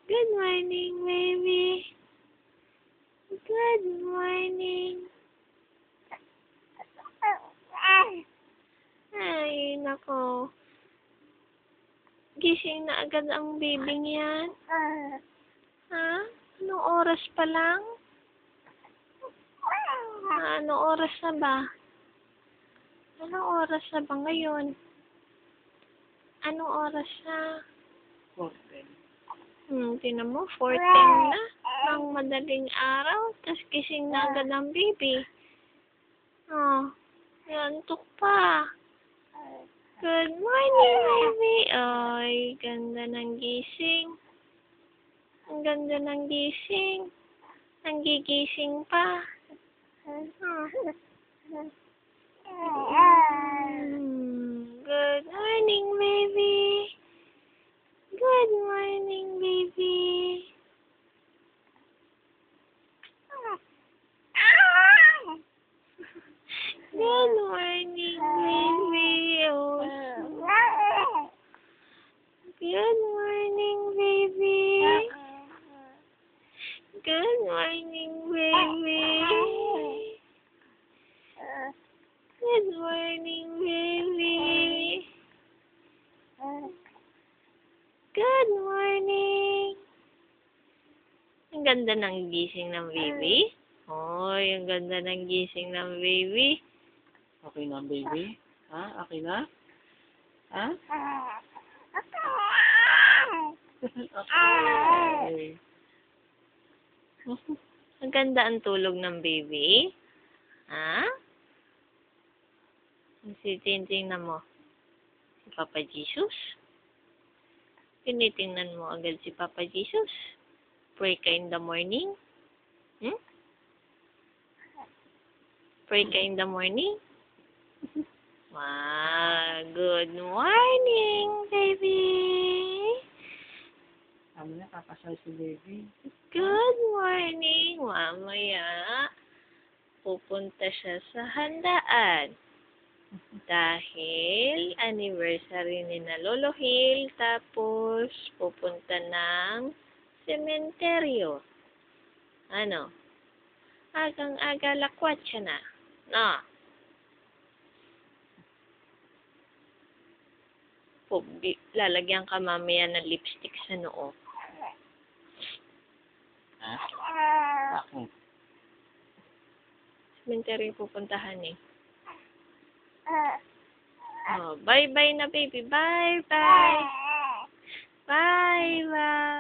Good morning, baby. Good morning. Ay, nako. Gising na agad ang bibing yan. Ha? Anong oras pa lang? Anong oras na ba? Anong oras na ba ngayon? Anong oras na? 4:10. Tinan mo, 4:10 na. Ang madaling araw. Tapos gising na agad ang baby. Oh, nantok pa. Good morning, baby. Ay, ganda ng gising. Ang ganda ng gising. Nanggigising pa. Good morning, baby. Good morning, baby. Good morning, baby. Oh. Good morning, baby. Good morning, baby. Good morning, baby. Good morning. Ang ganda ng gising ng baby. Hoy, ang ganda ng gising ng baby. Okay na, baby? Ha? Okay na? Ha? Okay. Ang ganda ang tulog ng baby. Ha? Tinitingnan mo si Papa Jesus? Tinitingnan mo agad si Papa Jesus? Pray ka in the morning? Pray ka in the morning? Wow, good morning, baby. Sabi na, kakasal si baby. Good morning. Mamaya, pupunta siya sa handaan. Dahil anniversary ni na Lolo Hill, tapos pupunta ng sementeryo. Ano? Agang-aga lakwat siya na. No? Lalagyan ka mamaya ng lipstick sa noo. Ha? Bakit? Sementeryo pupuntahan eh. Oh, bye-bye na, baby. Bye-bye. Bye-bye.